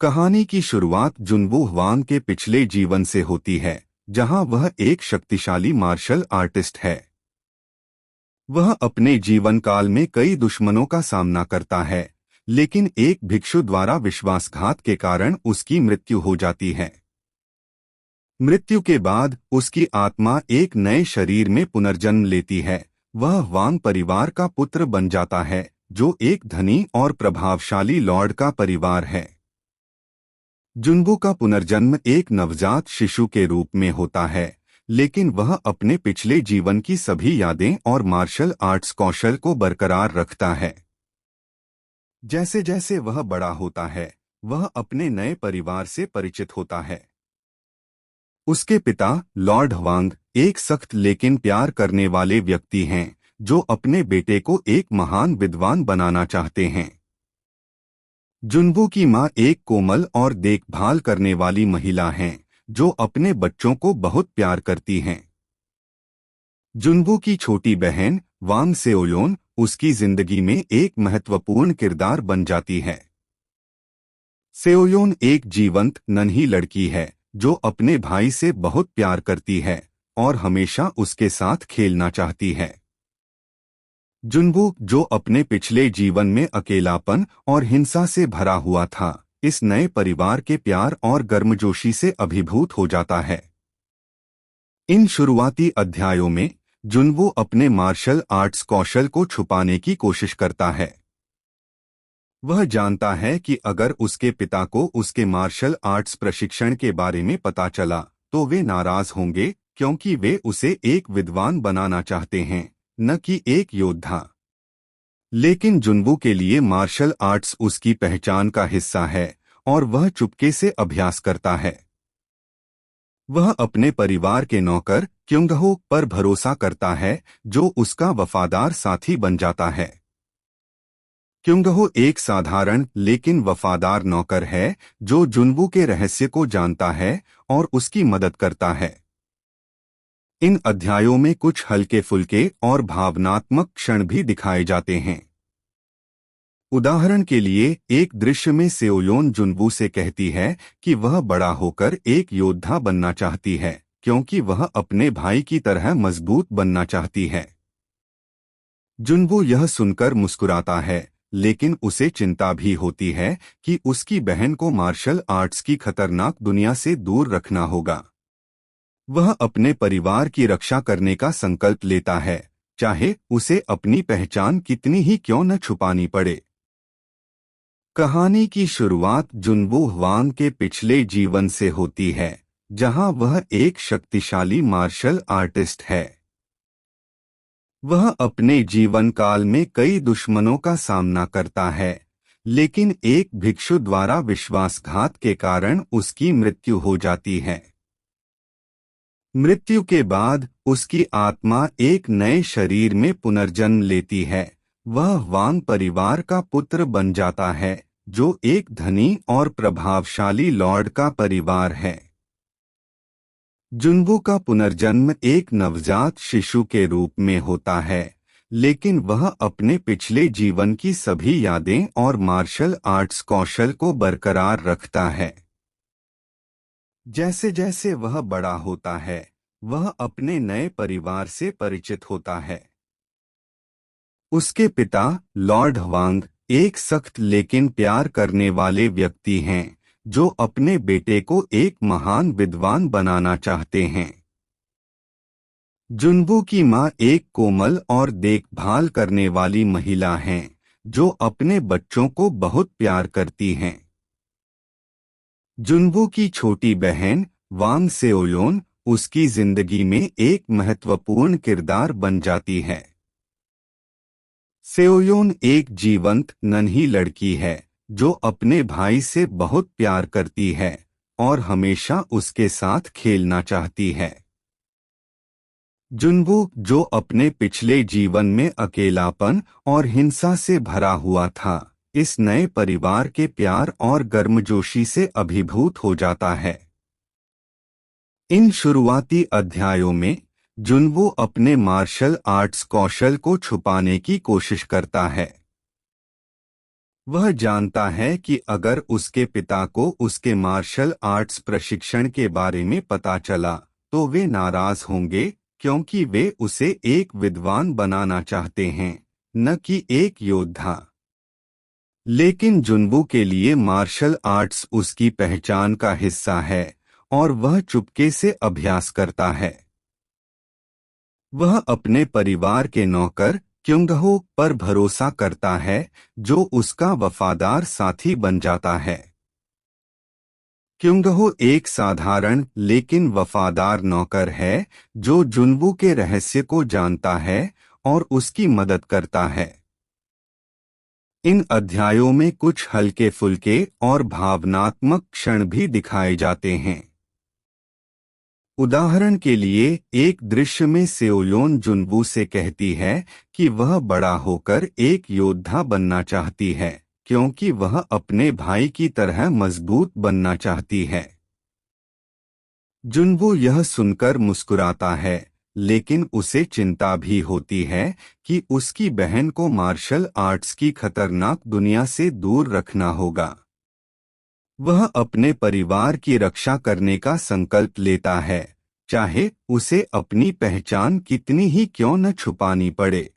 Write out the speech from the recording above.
कहानी की शुरुआत जुनवू हुआंग के पिछले जीवन से होती है, जहां वह एक शक्तिशाली मार्शल आर्टिस्ट है। वह अपने जीवन काल में कई दुश्मनों का सामना करता है, लेकिन एक भिक्षु द्वारा विश्वासघात के कारण उसकी मृत्यु हो जाती है। मृत्यु के बाद उसकी आत्मा एक नए शरीर में पुनर्जन्म लेती है। वह हुआंग परिवार का पुत्र बन जाता है, जो एक धनी और प्रभावशाली लॉर्ड का परिवार है। जुनवू का पुनर्जन्म एक नवजात शिशु के रूप में होता है, लेकिन वह अपने पिछले जीवन की सभी यादें और मार्शल आर्ट्स कौशल को बरकरार रखता है। जैसे जैसे वह बड़ा होता है, वह अपने नए परिवार से परिचित होता है। उसके पिता लॉर्ड हुआंग एक सख्त लेकिन प्यार करने वाले व्यक्ति हैं, जो अपने बेटे को एक महान विद्वान बनाना चाहते हैं। जुनवू की मां एक कोमल और देखभाल करने वाली महिला हैं, जो अपने बच्चों को बहुत प्यार करती हैं। जुनवू की छोटी बहन वांग सेओयोन उसकी जिंदगी में एक महत्वपूर्ण किरदार बन जाती है। सेओयोन एक जीवंत नन्ही लड़की है, जो अपने भाई से बहुत प्यार करती है और हमेशा उसके साथ खेलना चाहती है। जुनवू, जो अपने पिछले जीवन में अकेलापन और हिंसा से भरा हुआ था, इस नए परिवार के प्यार और गर्मजोशी से अभिभूत हो जाता है। इन शुरुआती अध्यायों में जुनवू अपने मार्शल आर्ट्स कौशल को छुपाने की कोशिश करता है। वह जानता है कि अगर उसके पिता को उसके मार्शल आर्ट्स प्रशिक्षण के बारे में पता चला, तो वे नाराज होंगे, क्योंकि वे उसे एक विद्वान बनाना चाहते हैं, न कि एक योद्धा। लेकिन जुनवू के लिए मार्शल आर्ट्स उसकी पहचान का हिस्सा है और वह चुपके से अभ्यास करता है। वह अपने परिवार के नौकर क्युंगहो पर भरोसा करता है, जो उसका वफादार साथी बन जाता है। क्युंगहो एक साधारण लेकिन वफादार नौकर है, जो जुनवू के रहस्य को जानता है और उसकी मदद करता है। इन अध्यायों में कुछ हल्के फुल्के और भावनात्मक क्षण भी दिखाए जाते हैं। उदाहरण के लिए, एक दृश्य में सेओयोन जुनवू से कहती है कि वह बड़ा होकर एक योद्धा बनना चाहती है, क्योंकि वह अपने भाई की तरह मजबूत बनना चाहती है। जुनवू यह सुनकर मुस्कुराता है, लेकिन उसे चिंता भी होती है कि उसकी बहन को मार्शल आर्ट्स की खतरनाक दुनिया से दूर रखना होगा। वह अपने परिवार की रक्षा करने का संकल्प लेता है, चाहे उसे अपनी पहचान कितनी ही क्यों न छुपानी पड़े। कहानी की शुरुआत जुनवू हुआंग के पिछले जीवन से होती है, जहां वह एक शक्तिशाली मार्शल आर्टिस्ट है। वह अपने जीवन काल में कई दुश्मनों का सामना करता है, लेकिन एक भिक्षु द्वारा विश्वासघात के कारण उसकी मृत्यु हो जाती है। मृत्यु के बाद उसकी आत्मा एक नए शरीर में पुनर्जन्म लेती है। वह वांग परिवार का पुत्र बन जाता है, जो एक धनी और प्रभावशाली लॉर्ड का परिवार है। जुनवू का पुनर्जन्म एक नवजात शिशु के रूप में होता है, लेकिन वह अपने पिछले जीवन की सभी यादें और मार्शल आर्ट्स कौशल को बरकरार रखता है। जैसे जैसे वह बड़ा होता है, वह अपने नए परिवार से परिचित होता है। उसके पिता लॉर्ड हुआंग एक सख्त लेकिन प्यार करने वाले व्यक्ति हैं, जो अपने बेटे को एक महान विद्वान बनाना चाहते हैं। जुनवू की मां एक कोमल और देखभाल करने वाली महिला हैं, जो अपने बच्चों को बहुत प्यार करती हैं। जुनवू की छोटी बहन वांग सेओयोन उसकी जिंदगी में एक महत्वपूर्ण किरदार बन जाती है। सेओयोन एक जीवंत नन्ही लड़की है, जो अपने भाई से बहुत प्यार करती है और हमेशा उसके साथ खेलना चाहती है। जुनवू, जो अपने पिछले जीवन में अकेलापन और हिंसा से भरा हुआ था, इस नए परिवार के प्यार और गर्मजोशी से अभिभूत हो जाता है। इन शुरुआती अध्यायों में जुनवू अपने मार्शल आर्ट्स कौशल को छुपाने की कोशिश करता है। वह जानता है कि अगर उसके पिता को उसके मार्शल आर्ट्स प्रशिक्षण के बारे में पता चला तो वे नाराज होंगे, क्योंकि वे उसे एक विद्वान बनाना चाहते हैं, न कि एक योद्धा। लेकिन जुनवू के लिए मार्शल आर्ट्स उसकी पहचान का हिस्सा है और वह चुपके से अभ्यास करता है। वह अपने परिवार के नौकर क्युंगहो पर भरोसा करता है, जो उसका वफादार साथी बन जाता है। क्युंगहो एक साधारण लेकिन वफादार नौकर है जो जुनवू के रहस्य को जानता है और उसकी मदद करता है। इन अध्यायों में कुछ हल्के फुल्के और भावनात्मक क्षण भी दिखाए जाते हैं। उदाहरण के लिए एक दृश्य में सेओयोन जुनवू से कहती है कि वह बड़ा होकर एक योद्धा बनना चाहती है, क्योंकि वह अपने भाई की तरह मजबूत बनना चाहती है। जुनवू यह सुनकर मुस्कुराता है, लेकिन उसे चिंता भी होती है कि उसकी बहन को मार्शल आर्ट्स की खतरनाक दुनिया से दूर रखना होगा। वह अपने परिवार की रक्षा करने का संकल्प लेता है, चाहे उसे अपनी पहचान कितनी ही क्यों न छुपानी पड़े।